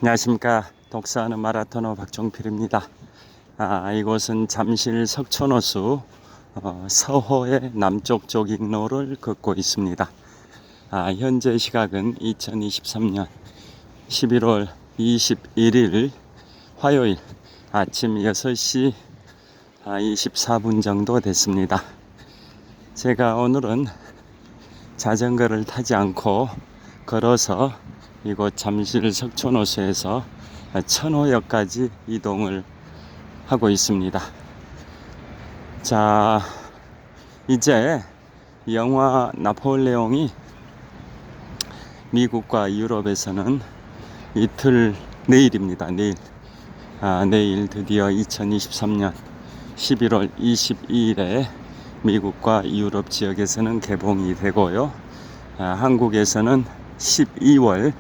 안녕하십니까. 독서하는 마라토너 박종필입니다. 이곳은 잠실 석촌호수 서호의 남쪽 조깅로를 걷고 있습니다. 현재 시각은 2023년 11월 21일 화요일 아침 6시 24분 정도 됐습니다. 제가 오늘은 자전거를 타지 않고 걸어서 이곳 잠실 석촌호수에서 천호역까지 이동을 하고 있습니다. 자, 이제 영화 나폴레옹이 미국과 유럽에서는 이틀 내일입니다. 내일 드디어 2023년 11월 22일에 미국과 유럽 지역에서는 개봉이 되고요. 한국에서는 12월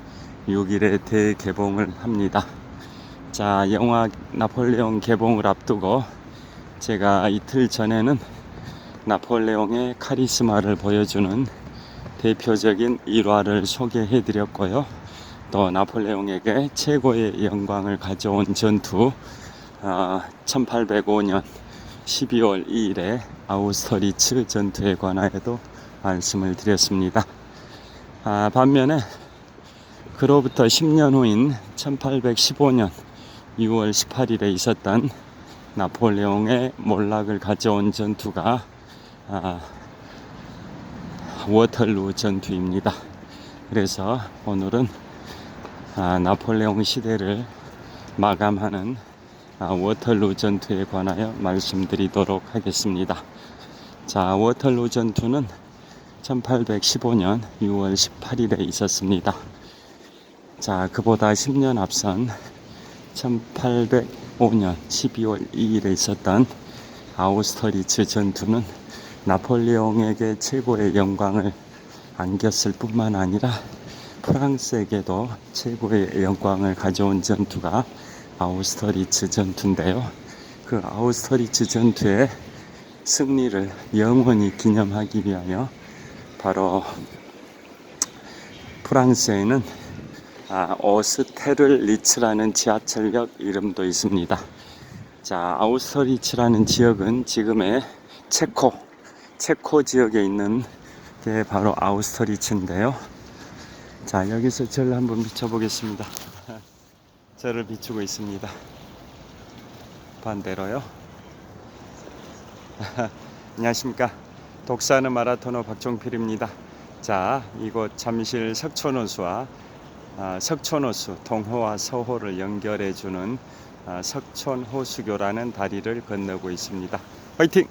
6일에 대개봉을 합니다. 자, 영화 나폴레옹 개봉을 앞두고 제가 이틀 전에는 나폴레옹의 카리스마를 보여주는 대표적인 일화를 소개해 드렸고요. 또 나폴레옹에게 최고의 영광을 가져온 전투 1805년 12월 2일에 아우스터리츠 전투에 관하여도 말씀을 드렸습니다. 반면에 그로부터 10년 후인 1815년 6월 18일에 있었던 나폴레옹의 몰락을 가져온 전투가 워털루 전투입니다. 그래서 오늘은 나폴레옹 시대를 마감하는 워털루 전투에 관하여 말씀드리도록 하겠습니다. 자, 워털루 전투는 1815년 6월 18일에 있었습니다. 자, 그보다 10년 앞선 1805년 12월 2일에 있었던 아우스터리츠 전투는 나폴레옹에게 최고의 영광을 안겼을 뿐만 아니라 프랑스에게도 최고의 영광을 가져온 전투가 아우스터리츠 전투인데요. 그 아우스터리츠 전투의 승리를 영원히 기념하기 위하여 바로 프랑스에는 오스테를리츠라는 지하철역 이름도 있습니다. 자, 아우스터리츠라는 지역은 지금의 체코 지역에 있는 게 바로 아우스터리츠인데요. 자, 여기서 저를 한번 비춰보겠습니다. 저를 비추고 있습니다. 반대로요. 안녕하십니까. 독서하는 마라토너 박종필입니다. 자, 이곳 잠실 석촌호수와 석촌호수 동호와 서호를 연결해주는 석촌호수교라는 다리를 건너고 있습니다. 화이팅!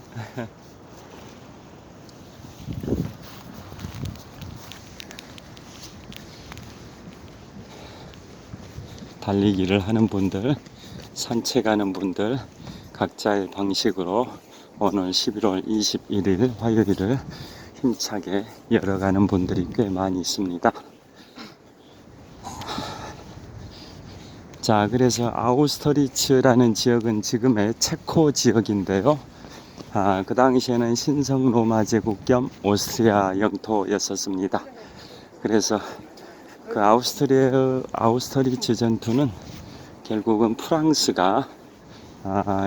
달리기를 하는 분들, 산책하는 분들, 각자의 방식으로 오늘 11월 21일 화요일을 힘차게 열어가는 분들이 꽤 많이 있습니다. 자, 그래서 아우스터리츠라는 지역은 지금의 체코 지역인데요. 그 당시에는 신성 로마 제국 겸 오스트리아 영토였었습니다. 그래서 그 아우스터리츠 전투는 결국은 프랑스가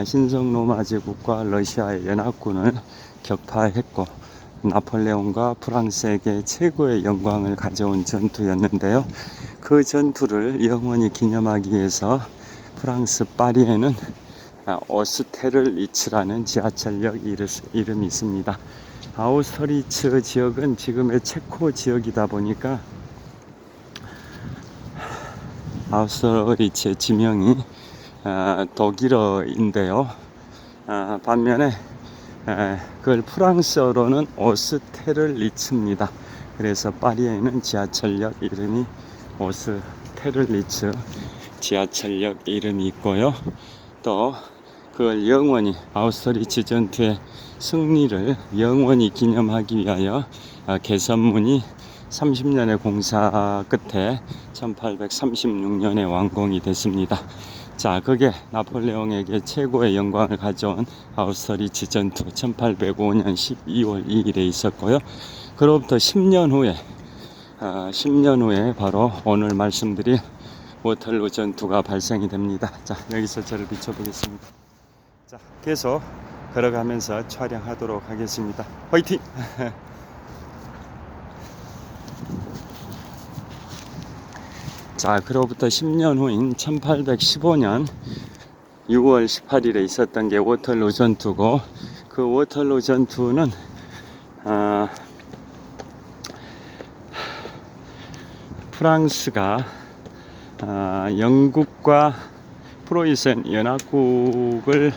신성 로마 제국과 러시아의 연합군을 격파했고 나폴레옹과 프랑스에게 최고의 영광을 가져온 전투였는데요. 그 전투를 영원히 기념하기 위해서 프랑스 파리에는 오스테를리츠라는 지하철역 이름이 있습니다. 아우스터리츠 지역은 지금의 체코 지역이다 보니까 아우스터리츠의 지명이 독일어인데요. 반면에 그걸 프랑스어로는 오스테를리츠입니다. 그래서 파리에는 지하철역 이름이 오스테를리츠 지하철역 이름이 있고요. 또 그걸 영원히 아우스터리츠 전투의 승리를 영원히 기념하기 위하여 개선문이 30년의 공사 끝에 1836년에 완공이 됐습니다. 자, 그게 나폴레옹에게 최고의 영광을 가져온 아우스터리츠 전투 1805년 12월 2일에 있었고요. 그로부터 10년 후에 바로 오늘 말씀드린 워털루 전투가 발생이 됩니다. 자, 여기서 저를 비춰보겠습니다. 자, 계속 걸어가면서 촬영하도록 하겠습니다. 화이팅! 자, 그로부터 10년 후인 1815년 6월 18일에 있었던 게 워털루 전투고, 그 워털루 전투는 프랑스가 영국과 프로이센 연합국을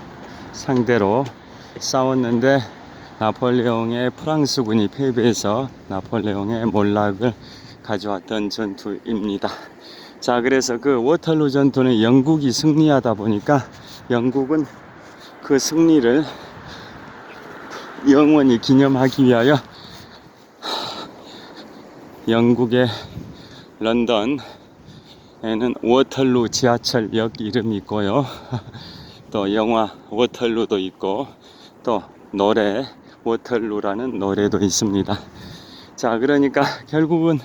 상대로 싸웠는데, 나폴레옹의 프랑스군이 패배해서 나폴레옹의 몰락을 가져왔던 전투입니다. 자, 그래서 그 워털루 전투는 영국이 승리하다 보니까 영국은 그 승리를 영원히 기념하기 위하여 영국의 런던에는 워털루 지하철역 이름이 있고요. 또 영화 워털루도 있고, 또 노래 워털루라는 노래도 있습니다. 자, 그러니까 결국은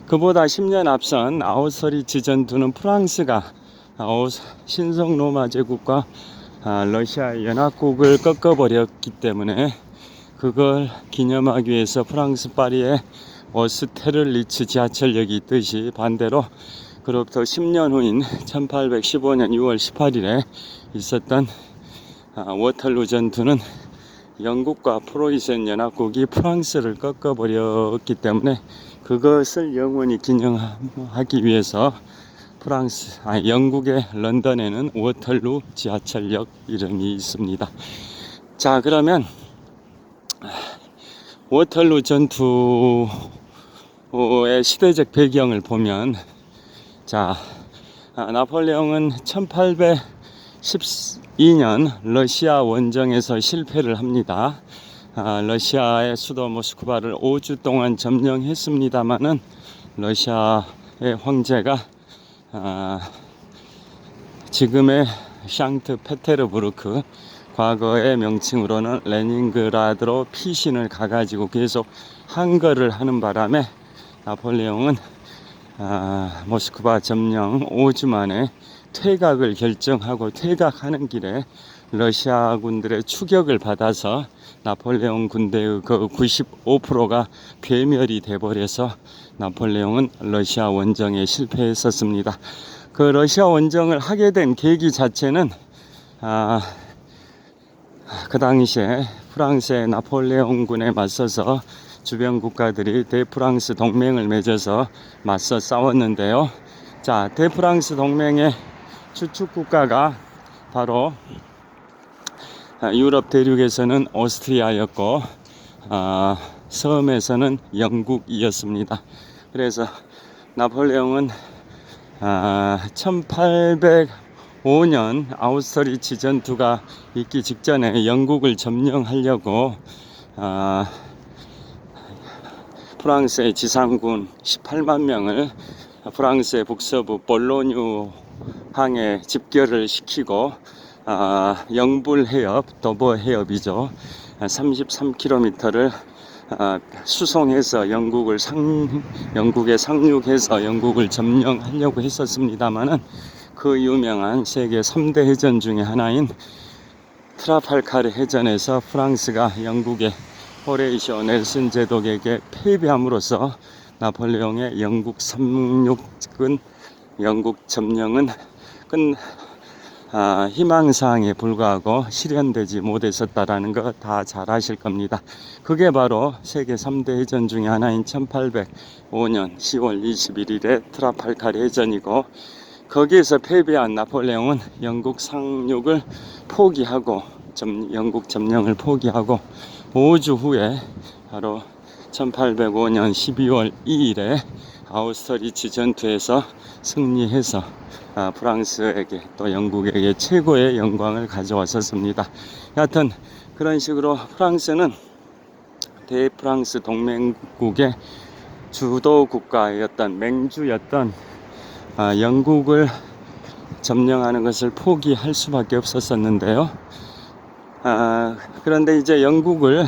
그보다 10년 앞선 아우스트리츠 전투는 프랑스가 신성 로마 제국과 러시아 연합국을 꺾어버렸기 때문에, 그걸 기념하기 위해서 프랑스 파리에 오스테를리츠 지하철역이 있듯이, 반대로 그로부터 10년 후인 1815년 6월 18일에 있었던 워털루 전투는 영국과 프로이센 연합국이 프랑스를 꺾어버렸기 때문에, 그것을 영원히 기념하기 위해서 영국의 런던에는 워털루 지하철역 이름이 있습니다. 자, 그러면 워털루 전투의 시대적 배경을 보면, 자, 나폴레옹은 1812년 러시아 원정에서 실패를 합니다. 러시아의 수도 모스크바를 5주 동안 점령했습니다마는 러시아의 황제가 지금의 샹트페테르부르크, 과거의 명칭으로는 레닌그라드로 피신을 가가지고 계속 항거를 하는 바람에 나폴레옹은 모스크바 점령 5주 만에 퇴각을 결정하고, 퇴각하는 길에 러시아 군들의 추격을 받아서 나폴레옹 군대의 그 95%가 괴멸이 돼버려서 나폴레옹은 러시아 원정에 실패했었습니다. 그 러시아 원정을 하게 된 계기 자체는 그 당시에 프랑스의 나폴레옹 군에 맞서서 주변 국가들이 대프랑스 동맹을 맺어서 맞서 싸웠는데요. 자, 대프랑스 동맹의 주축 국가가 바로 유럽 대륙에서는 오스트리아였고, 섬에서는 영국이었습니다. 그래서 나폴레옹은 1805년 아우스트리츠 전투가 있기 직전에 영국을 점령하려고 프랑스의 지상군 18만 명을 프랑스의 북서부 볼로뉴 항에 집결을 시키고, 영불 해협, 도버 해협이죠, 33km를 수송해서 영국에 상륙해서 영국을 점령하려고 했었습니다마는, 그 유명한 세계 3대 해전 중에 하나인 트라팔카르 해전에서 프랑스가 영국의 호레이시오 넬슨 제독에게 패배함으로써 나폴레옹의 영국 점령은 희망사항에 불과하고 실현되지 못했었다라는 거 다 잘 아실 겁니다. 그게 바로 세계 3대 해전 중에 하나인 1805년 10월 21일의 트라팔카르 해전이고, 거기에서 패배한 나폴레옹은 영국 상륙을 포기하고, 영국 점령을 포기하고 5주 후에 바로 1805년 12월 2일에 아우스트리츠 전투에서 승리해서 프랑스에게, 또 영국에게 최고의 영광을 가져왔었습니다. 여하튼 그런 식으로 프랑스는 대프랑스 동맹국의 주도 국가였던, 맹주였던 영국을 점령하는 것을 포기할 수밖에 없었는데요. 그런데 이제 영국을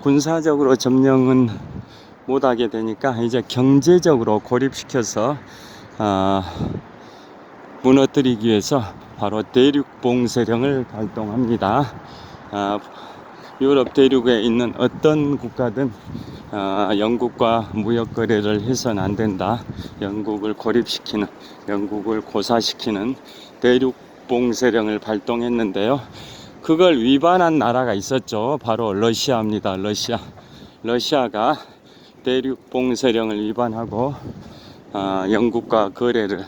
군사적으로 점령은 못하게 되니까 이제 경제적으로 고립시켜서 무너뜨리기 위해서 바로 대륙봉쇄령을 발동합니다. 유럽 대륙에 있는 어떤 국가든 영국과 무역 거래를 해서는 안 된다. 영국을 고립시키는, 영국을 고사시키는 대륙봉쇄령을 발동했는데요. 그걸 위반한 나라가 있었죠. 바로 러시아입니다. 러시아가 대륙봉쇄령을 위반하고 영국과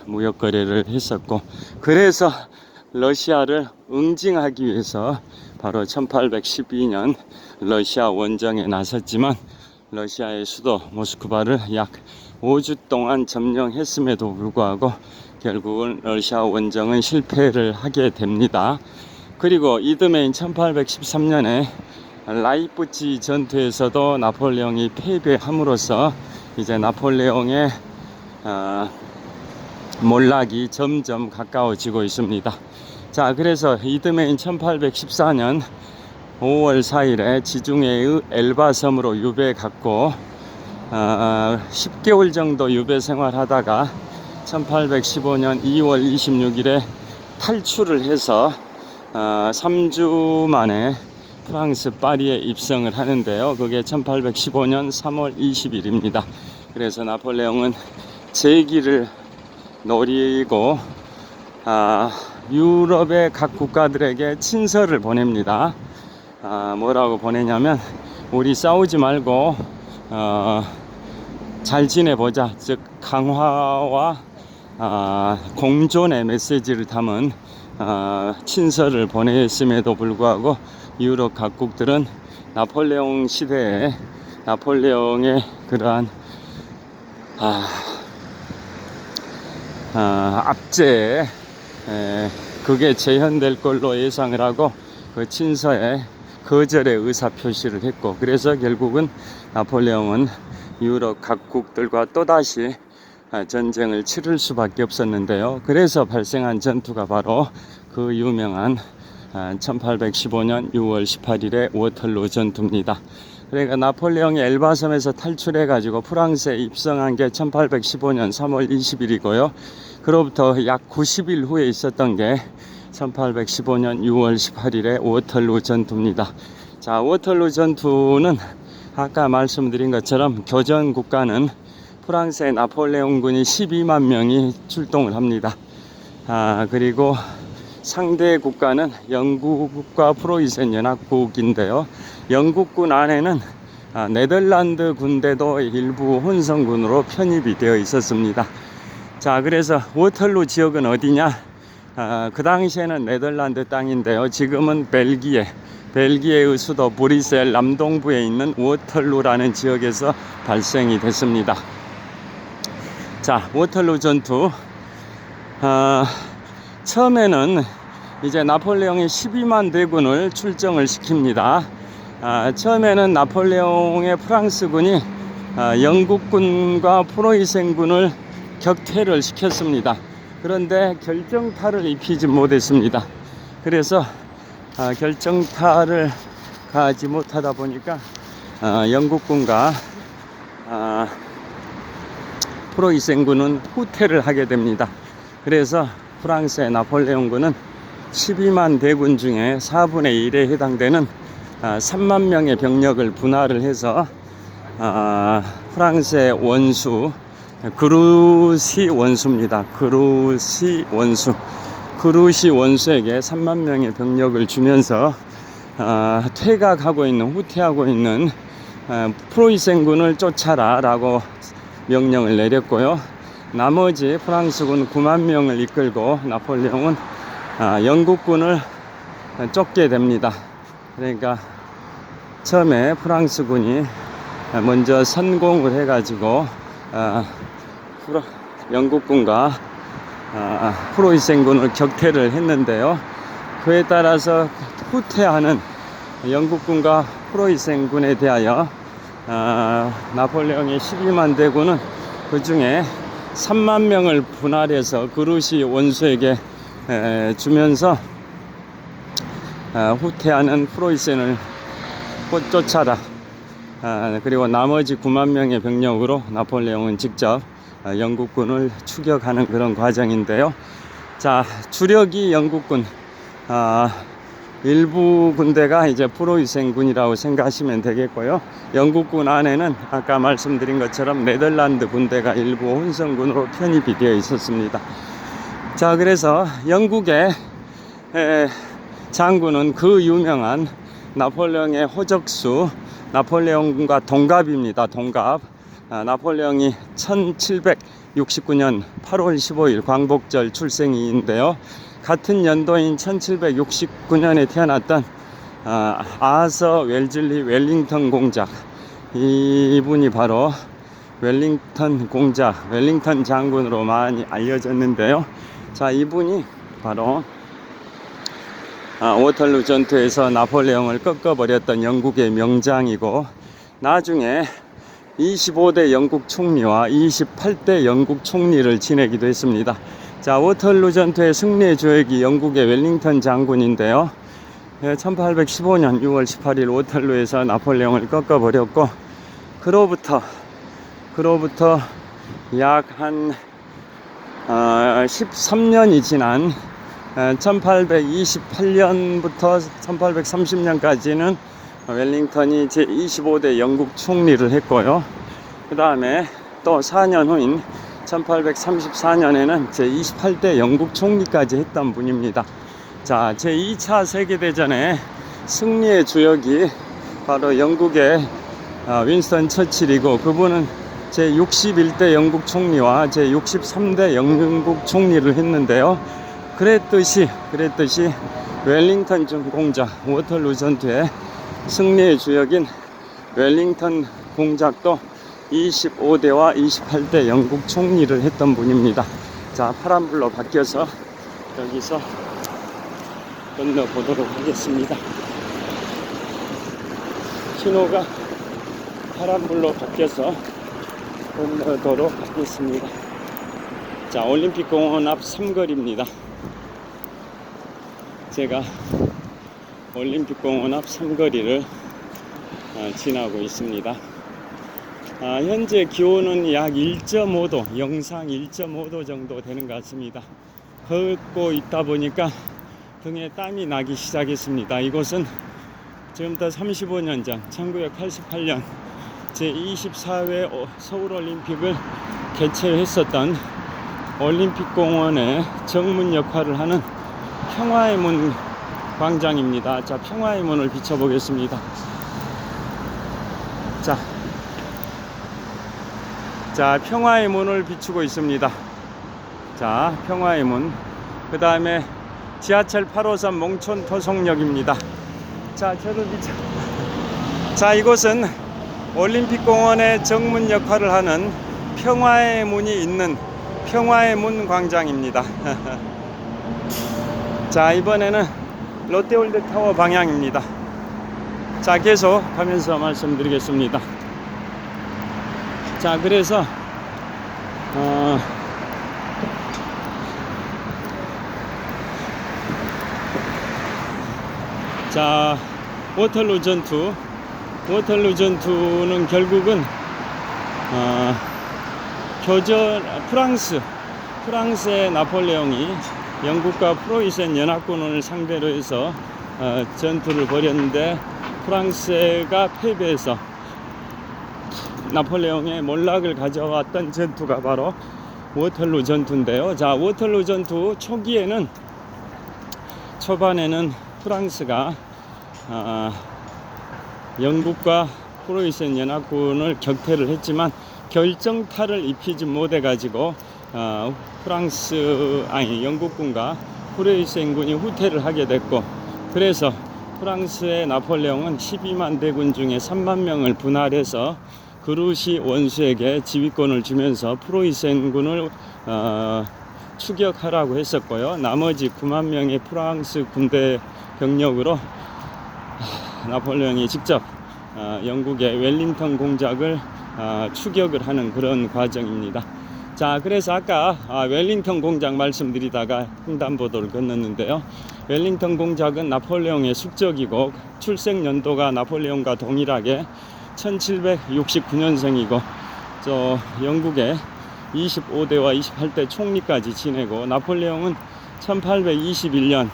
무역 거래를 했었고, 그래서 러시아를 응징하기 위해서 바로 1812년 러시아 원정에 나섰지만, 러시아의 수도 모스크바를 약 5주 동안 점령했음에도 불구하고 결국은 러시아 원정은 실패를 하게 됩니다. 그리고 이듬해인 1813년에 라이프치 전투에서도 나폴레옹이 패배함으로써 이제 나폴레옹의 몰락이 점점 가까워지고 있습니다. 자, 그래서 이듬해인 1814년 5월 4일에 지중해의 엘바 섬으로 유배 갔고 10개월 정도 유배 생활하다가 1815년 2월 26일에 탈출을 해서 3주 만에 프랑스 파리에 입성을 하는데요. 그게 1815년 3월 20일입니다. 그래서 나폴레옹은 재기를 노리고 유럽의 각 국가들에게 친서를 보냅니다. 뭐라고 보내냐면, 우리 싸우지 말고 잘 지내보자, 즉 강화와 공존의 메시지를 담은 친서를 보냈음에도 불구하고 유럽 각국들은 나폴레옹 시대에 나폴레옹의 그러한 압제에 그게 재현될 걸로 예상을 하고 그 친서에 거절의 의사 표시를 했고, 그래서 결국은 나폴레옹은 유럽 각국들과 또다시 전쟁을 치를 수밖에 없었는데요. 그래서 발생한 전투가 바로 그 유명한 1815년 6월 18일의 워털루 전투입니다. 그러니까 나폴레옹이 엘바섬에서 탈출해 가지고 프랑스에 입성한 게 1815년 3월 20일이고요. 그로부터 약 90일 후에 있었던 게 1815년 6월 18일의 워털루 전투입니다. 자, 워털루 전투는 아까 말씀드린 것처럼 교전 국가는 프랑스의 나폴레옹군이 12만 명이 출동을 합니다. 그리고 상대 국가는 영국과 프로이센 연합국인데요. 영국군 안에는 네덜란드 군대도 일부 혼성군으로 편입이 되어 있었습니다. 자, 그래서 워털루 지역은 어디냐? 그 당시에는 네덜란드 땅인데요. 지금은 벨기에의 수도 브뤼셀 남동부에 있는 워털루라는 지역에서 발생이 됐습니다. 자, 워털루 전투. 처음에는 이제 나폴레옹이 12만 대군을 출정을 시킵니다. 처음에는 나폴레옹의 프랑스군이 영국군과 프로이센군을 격퇴를 시켰습니다. 그런데 결정타를 입히지 못했습니다. 그래서 결정타를 가지 못하다 보니까 영국군과 프로이센군은 후퇴를 하게 됩니다. 그래서 프랑스의 나폴레옹군은 12만 대군 중에 4분의 1에 해당되는 3만 명의 병력을 분할을 해서 프랑스의 원수 그루시 원수입니다. 그루시 원수에게 3만 명의 병력을 주면서 후퇴하고 있는 프로이센군을 쫓아라 라고 명령을 내렸고요. 나머지 프랑스군 9만 명을 이끌고 나폴레옹은 영국군을 쫓게 됩니다. 그러니까 처음에 프랑스군이 먼저 선공을 해가지고 영국군과 프로이센군을 격퇴를 했는데요. 그에 따라서 후퇴하는 영국군과 프로이센군에 대하여 나폴레옹의 12만 대군은 그 중에 3만 명을 분할해서 그루시 원수에게 주면서 후퇴하는 프로이센을 쫓아라. 그리고 나머지 9만 명의 병력으로 나폴레옹은 직접 영국군을 추격하는 그런 과정인데요. 자, 주력이 영국군, 일부 군대가 이제 프로이센군이라고 생각하시면 되겠고요. 영국군 안에는 아까 말씀드린 것처럼 네덜란드 군대가 일부 혼성군으로 편입이 되어 있었습니다. 자, 그래서 영국의 장군은 그 유명한 나폴레옹의 호적수, 나폴레옹과 동갑입니다. 동갑. 나폴레옹이 1769년 8월 15일 광복절 출생인데요. 같은 연도인 1769년에 태어났던 아서 웰즐리 웰링턴 공작, 이분이 바로 웰링턴 공작, 웰링턴 장군으로 많이 알려졌는데요. 자, 이분이 바로 워털루 전투에서 나폴레옹을 꺾어버렸던 영국의 명장이고, 나중에 25대 영국 총리와 28대 영국 총리를 지내기도 했습니다. 자, 워털루 전투의 승리의 주역이 영국의 웰링턴 장군인데요. 1815년 6월 18일 워털루에서 나폴레옹을 꺾어버렸고, 그로부터 약 한 13년이 지난 1828년부터 1830년까지는 웰링턴이 제25대 영국 총리를 했고요. 그 다음에 또 4년 후인 1834년에는 제28대 영국 총리까지 했던 분입니다. 자, 제2차 세계대전의 승리의 주역이 바로 영국의 윈스턴 처칠이고, 그분은 제61대 영국 총리와 제63대 영국 총리를 했는데요. 그랬듯이 웰링턴 공작, 워털루 전투의 승리의 주역인 웰링턴 공작도 25대와 28대 영국 총리를 했던 분입니다. 자, 파란불로 바뀌어서 여기서 건너보도록 하겠습니다. 신호가 파란불로 바뀌어서 건너도록 하겠습니다. 자, 올림픽공원 앞 삼거리입니다. 제가 올림픽공원 앞 삼거리를 지나고 있습니다. 현재 기온은 약 1.5도, 영상 1.5도 정도 되는 것 같습니다. 걷고 있다 보니까 등에 땀이 나기 시작했습니다. 이곳은 지금부터 35년 전 1988년 제24회 서울올림픽을 개최했었던 올림픽공원의 정문 역할을 하는 평화의 문 광장입니다. 자, 평화의 문을 비춰보겠습니다. 자, 평화의 문을 비추고 있습니다. 자, 평화의 문. 그 다음에 지하철 8호선 몽촌 토속역입니다. 자, 자, 이곳은 올림픽공원의 정문 역할을 하는 평화의 문이 있는 평화의 문 광장입니다. 자, 이번에는 롯데월드타워 방향입니다. 자, 계속 가면서 말씀드리겠습니다. 자, 그래서 자, 워털루 전투는 결국은 프랑스의 나폴레옹이 영국과 프로이센 연합군을 상대로 해서 전투를 벌였는데, 프랑스가 패배해서 나폴레옹의 몰락을 가져왔던 전투가 바로 워털루 전투인데요. 자, 워털루 전투 초반에는 프랑스가 영국과 프로이센 연합군을 격퇴를 했지만 결정타를 입히지 못해 가지고 영국군과 프로이센군이 후퇴를 하게 됐고, 그래서 프랑스의 나폴레옹은 12만 대군 중에 3만 명을 분할해서 그루시 원수에게 지휘권을 주면서 프로이센군을 추격하라고 했었고요. 나머지 9만 명의 프랑스 군대 병력으로 나폴레옹이 직접 영국의 웰링턴 공작을 추격을 하는 그런 과정입니다. 자, 그래서 아까 웰링턴 공작 말씀드리다가 횡단보도를 건넜는데요. 웰링턴 공작은 나폴레옹의 숙적이고, 출생 연도가 나폴레옹과 동일하게 1769년생이고, 영국의 25대와 28대 총리까지 지내고, 나폴레옹은 1821년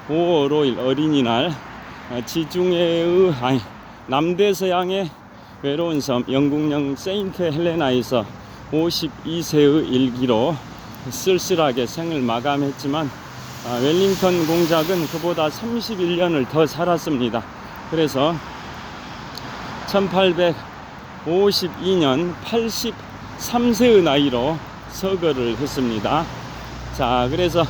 5월 5일 어린이날 지중해의 남대서양의 외로운 섬 영국령 세인트 헬레나에서 52세의 일기로 쓸쓸하게 생을 마감했지만 웰링턴 공작은 그보다 31년을 더 살았습니다. 그래서 1852년 83세의 나이로 서거를 했습니다. 자, 그래서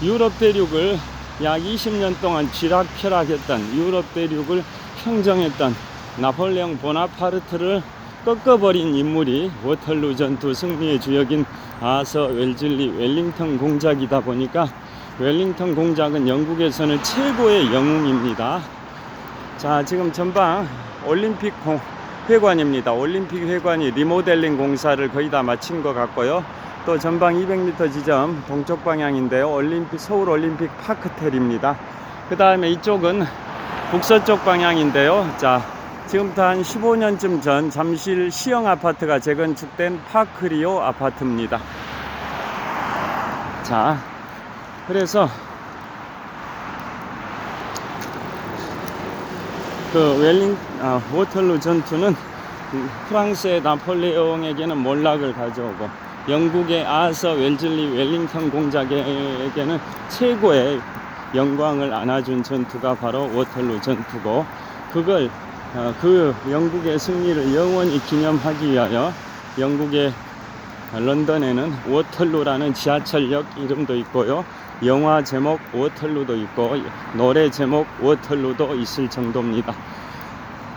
유럽 대륙을 약 20년 동안 쥐락펴락했던 유럽 대륙을 평정했던 나폴레옹 보나파르트를 꺾어버린 인물이 워털루 전투 승리의 주역인 아서 웰즐리 웰링턴 공작이다 보니까 웰링턴 공작은 영국에서는 최고의 영웅입니다. 자, 지금 전방 올림픽 회관입니다. 올림픽 회관이 리모델링 공사를 거의 다 마친 것 같고요. 또 전방 200m 지점 동쪽 방향인데요. 서울 올림픽 파크텔입니다. 그 다음에 이쪽은 북서쪽 방향인데요. 자, 지금부터 한 15년쯤 전 잠실 시형 아파트가 재건축된 파크리오 아파트입니다. 자, 그래서 워털루 전투는 프랑스의 나폴레옹에게는 몰락을 가져오고 영국의 아서 웰즐리 웰링턴 공작에게는 최고의 영광을 안아준 전투가 바로 워털루 전투고, 그걸 그 영국의 승리를 영원히 기념하기 위하여 영국의 런던에는 워털루라는 지하철역 이름도 있고요, 영화 제목 워털루도 있고 노래 제목 워털루도 있을 정도입니다.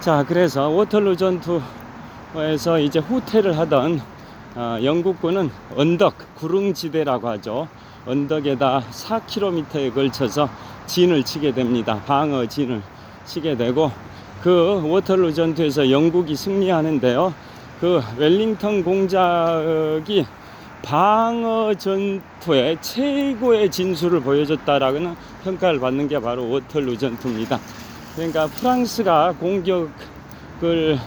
자, 그래서 워털루 전투에서 이제 후퇴를 하던 영국군은 언덕 구릉지대라고 하죠. 언덕에다 4km에 걸쳐서 진을 치게 됩니다. 방어 진을 치게 되고, 그 워털루 전투에서 영국이 승리하는데요, 그 웰링턴 공작이 방어 전투의 최고의 진수를 보여줬다라는 평가를 받는 게 바로 워털루 전투입니다. 그러니까 프랑스가 공격을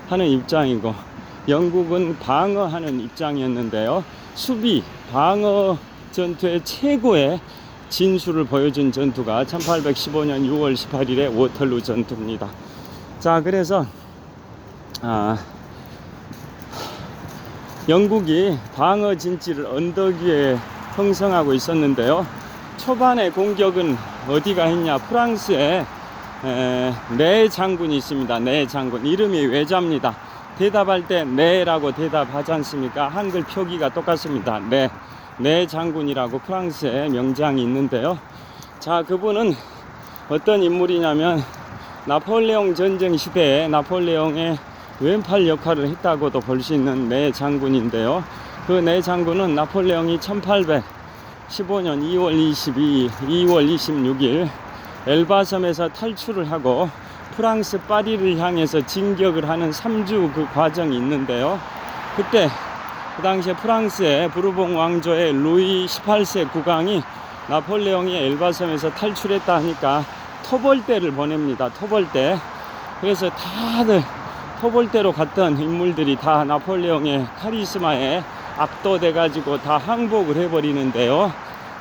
하는 입장이고 영국은 방어하는 입장이었는데요, 수비 방어 전투의 최고의 진수를 보여준 전투가 1815년 6월 18일의 워털루 전투입니다. 자, 그래서 영국이 방어 진지를 언덕 위에 형성하고 있었는데요, 초반에 공격은 어디가 했냐, 프랑스에 네 장군이 있습니다. 네 장군, 이름이 외자입니다. 대답할 때 네라고 대답하지 않습니까? 한글 표기가 똑같습니다. 네 장군이라고 프랑스에 명장이 있는데요, 자, 그분은 어떤 인물이냐면 나폴레옹 전쟁 시대에 나폴레옹의 왼팔 역할을 했다고도 볼 수 있는 네 장군인데요, 그 네 장군은 나폴레옹이 1815년 2월 26일 엘바섬에서 탈출을 하고 프랑스 파리를 향해서 진격을 하는 3주 그 과정이 있는데요, 그때 그 당시에 프랑스의 부르봉 왕조의 루이 18세 국왕이 나폴레옹이 엘바섬에서 탈출했다 하니까 토벌대를 보냅니다. 토벌대. 그래서 다들 토벌대로 갔던 인물들이 다 나폴레옹의 카리스마에 압도돼 가지고 다 항복을 해버리는데요,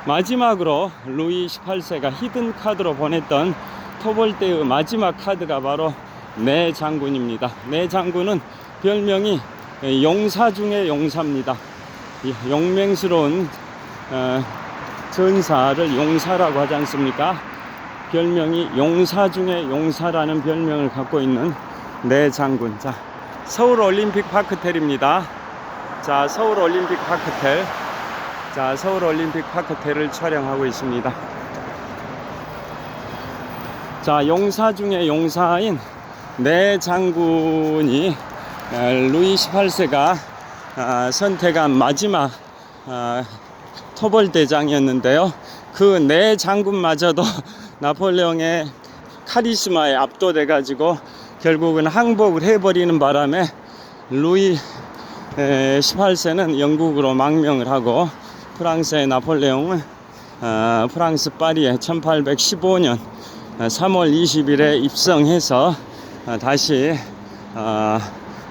마지막으로 루이 18세가 히든 카드로 보냈던 토벌대의 마지막 카드가 바로 네 장군입니다. 네 장군은 별명이 용사 중의 용사입니다. 용맹스러운 전사를 용사라고 하지 않습니까? 별명이 용사 중의 용사라는 별명을 갖고 있는 네 장군. 자, 서울 올림픽 파크텔입니다. 자, 서울 올림픽 파크텔. 자, 서울 올림픽 파크텔을 촬영하고 있습니다. 자, 용사 중의 용사인 네 장군이 루이 18세가 선택한 마지막 토벌대장이었는데요, 그 네 장군마저도 나폴레옹의 카리스마에 압도돼 가지고 결국은 항복을 해버리는 바람에 루이 18세는 영국으로 망명을 하고 프랑스의 나폴레옹은 프랑스 파리에 1815년 3월 20일에 입성해서 다시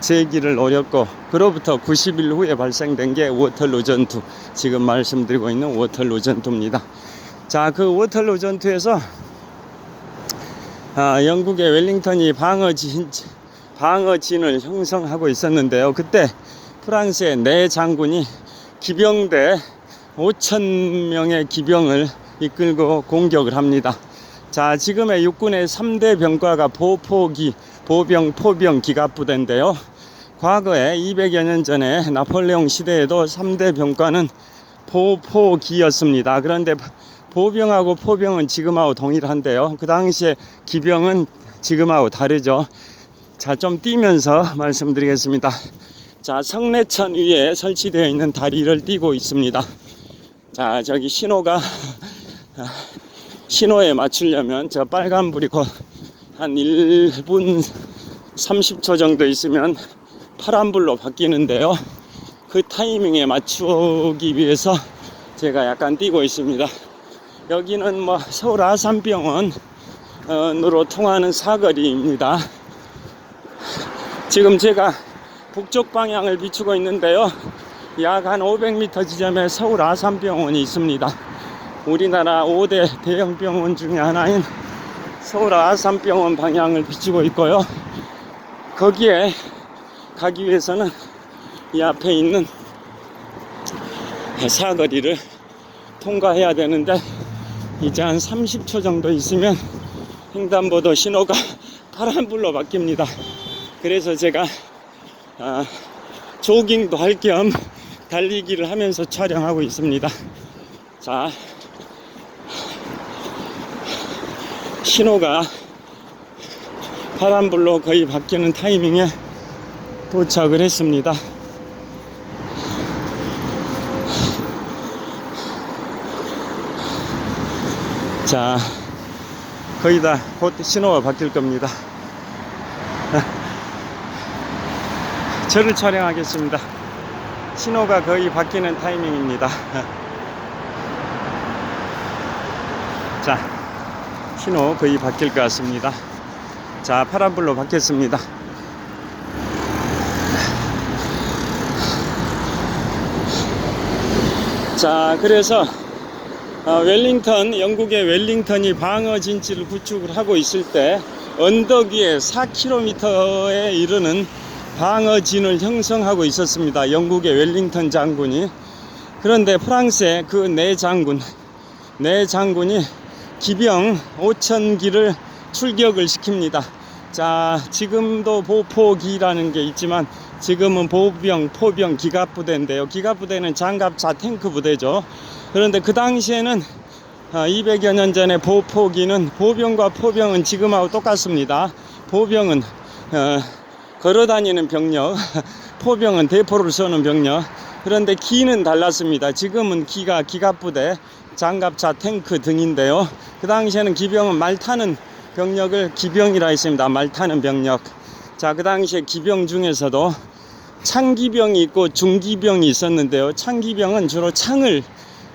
재기를 노렸고, 그로부터 90일 후에 발생된 게 워털루 전투, 지금 말씀드리고 있는 워털루 전투입니다. 자, 그 워털루 전투에서 영국의 웰링턴이 방어진을 형성하고 있었는데요. 그때 프랑스의 네 장군이 기병대 5,000명의 기병을 이끌고 공격을 합니다. 자, 지금의 육군의 3대 병과가 보포기, 보병, 포병, 기갑부대인데요. 과거에 200여 년 전에 나폴레옹 시대에도 3대 병과는 보포기였습니다. 그런데 보병하고 포병은 지금하고 동일한데요. 그 당시에 기병은 지금하고 다르죠. 자, 좀 뛰면서 말씀드리겠습니다. 자, 성내천 위에 설치되어 있는 다리를 띄고 있습니다. 자, 저기 신호에 맞추려면 저 빨간불이 한 1분 30초 정도 있으면 파란불로 바뀌는데요. 그 타이밍에 맞추기 위해서 제가 약간 뛰고 있습니다. 여기는 뭐 서울 아산병원으로 통하는 사거리입니다. 지금 제가 북쪽 방향을 비추고 있는데요. 약 한 500m 지점에 서울 아산병원이 있습니다. 우리나라 5대 대형 병원 중에 하나인 서울 아산병원 방향을 비추고 있고요. 거기에 가기 위해서는 이 앞에 있는 사거리를 통과해야 되는데, 이제 한 30초 정도 있으면 횡단보도 신호가 파란불로 바뀝니다. 그래서 제가 조깅도 할 겸 달리기를 하면서 촬영하고 있습니다. 자, 신호가 파란불로 거의 바뀌는 타이밍에 도착을 했습니다. 자, 거의 다 곧 신호가 바뀔 겁니다. 저를 촬영하겠습니다. 신호가 거의 바뀌는 타이밍입니다. 자, 신호 거의 바뀔 것 같습니다. 자, 파란불로 바뀌었습니다. 자, 그래서 영국의 웰링턴이 방어 진지를 구축을 하고 있을 때 언덕 위에 4km에 이르는 방어진을 형성하고 있었습니다. 영국의 웰링턴 장군이. 그런데 프랑스의 그 네 장군이 기병 5,000기를 출격을 시킵니다. 자, 지금도 보포기라는 게 있지만 지금은 보병, 포병, 기갑부대인데요. 기갑부대는 장갑차 탱크 부대죠. 그런데 그 당시에는 200여 년 전에 보포기는, 보병과 포병은 지금하고 똑같습니다. 보병은 걸어다니는 병력, 포병은 대포를 쏘는 병력. 그런데 기는 달랐습니다. 지금은 기가 기갑부대, 장갑차, 탱크 등인데요. 그 당시에는 기병은 말 타는 병력을 기병이라 했습니다. 말 타는 병력. 자, 그 당시에 기병 중에서도 창기병이 있고 중기병이 있었는데요. 창기병은 주로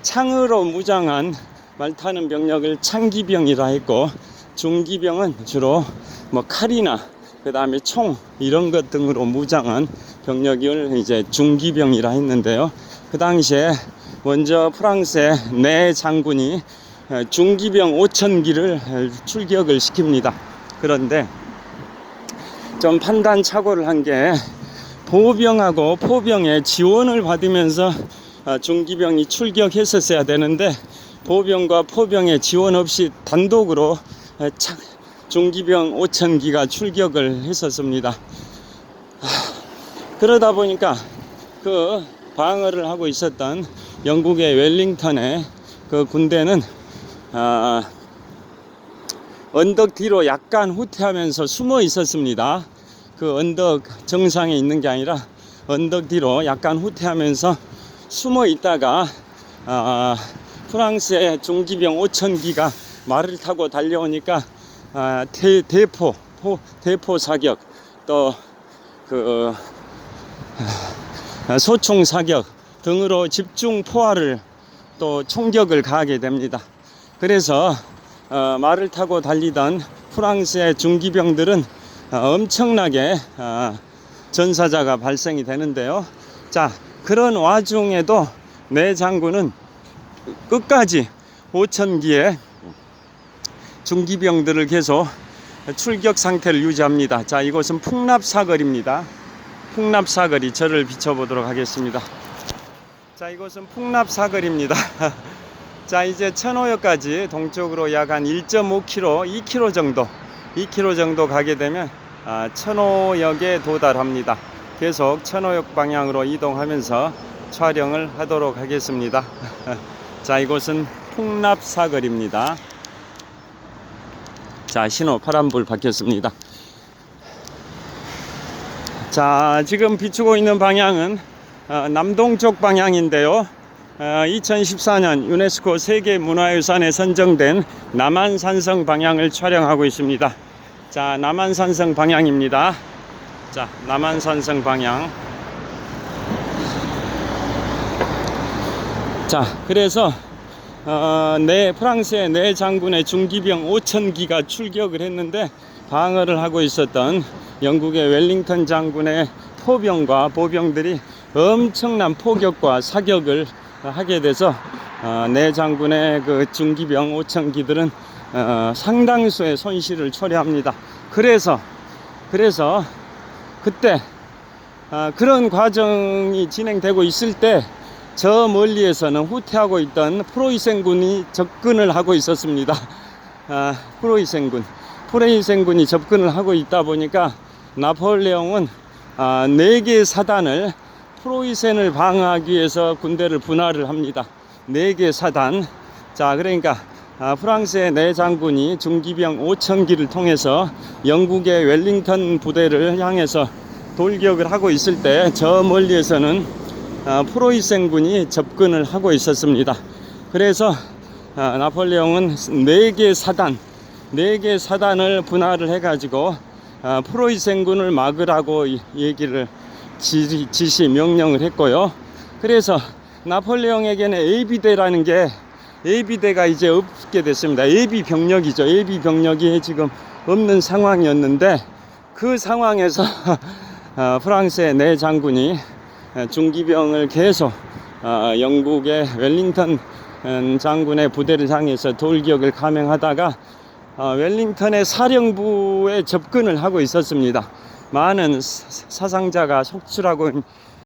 창으로 무장한 말 타는 병력을 창기병이라 했고, 중기병은 주로 뭐 칼이나 그 다음에 총 이런 것 등으로 무장한 병력을 이제 중기병이라 했는데요. 그 당시에 먼저 프랑스의 네 장군이 중기병 5,000기를 출격을 시킵니다. 그런데 좀 판단착오를 한 게, 보병하고 포병의 지원을 받으면서 중기병이 출격했었어야 되는데, 보병과 포병의 지원 없이 단독으로 중기병 5,000기가 출격을 했었습니다. 그러다 보니까 그 방어를 하고 있었던 영국의 웰링턴의 그 군대는 언덕 뒤로 약간 후퇴하면서 숨어 있었습니다. 그 언덕 정상에 있는 게 아니라 언덕 뒤로 약간 후퇴하면서 숨어 있다가 프랑스의 중기병 5,000기가 말을 타고 달려오니까 대포 사격, 또 그 소총 사격 등으로 집중 포화를 또 총격을 가하게 됩니다. 그래서 말을 타고 달리던 프랑스의 중기병들은 엄청나게 전사자가 발생이 되는데요. 자, 그런 와중에도 내 장군은 끝까지 5,000기의 중기병들을 계속 출격 상태를 유지합니다. 자, 이곳은 풍납사거리입니다. 풍납사거리, 저를 비춰보도록 하겠습니다. 자, 이곳은 풍납사거리입니다. 자, 이제 천호역까지 동쪽으로 약 한 1.5km, 2km 정도 가게 되면 천호역에 도달합니다. 계속 천호역 방향으로 이동하면서 촬영을 하도록 하겠습니다. 자, 이곳은 풍납사거리입니다. 자, 신호 파란불 바뀌었습니다. 자, 지금 비추고 있는 방향은 남동쪽 방향인데요. 2014년 유네스코 세계문화유산에 선정된 남한산성 방향을 촬영하고 있습니다. 자, 남한산성 방향입니다. 자, 남한산성 방향. 자, 그래서 프랑스의 내 장군의 중기병 5,000기가 출격을 했는데 방어를 하고 있었던 영국의 웰링턴 장군의 포병과 보병들이 엄청난 포격과 사격을 하게 돼서 내 장군의 그 중기병 5,000기들은 상당수의 손실을 초래합니다. 그래서 그때 그런 과정이 진행되고 있을 때 저 멀리에서는 후퇴하고 있던 프로이센군이 접근을 하고 있었습니다. 프로이센군이 접근을 하고 있다 보니까 나폴레옹은 4개의 사단을 프로이센을 방어하기 위해서 군대를 분할을 합니다. 4개의 사단. 자, 그러니까 프랑스의 내 장군이 중기병 5,000기를 통해서 영국의 웰링턴 부대를 향해서 돌격을 하고 있을 때 저 멀리에서는 프로이센군이 접근을 하고 있었습니다. 그래서 나폴레옹은 4개의 사단을 분할을 해가지고 프로이센군을 막으라고 얘기를 명령을 했고요. 그래서 나폴레옹에게는 예비대가 이제 없게 됐습니다. 예비병력이죠. 예비병력이 지금 없는 상황이었는데 그 상황에서 프랑스의 내 장군이 중기병을 계속 영국의 웰링턴 장군의 부대를 향해서 돌격을 감행하다가 웰링턴의 사령부에 접근을 하고 있었습니다. 많은 사상자가 속출하고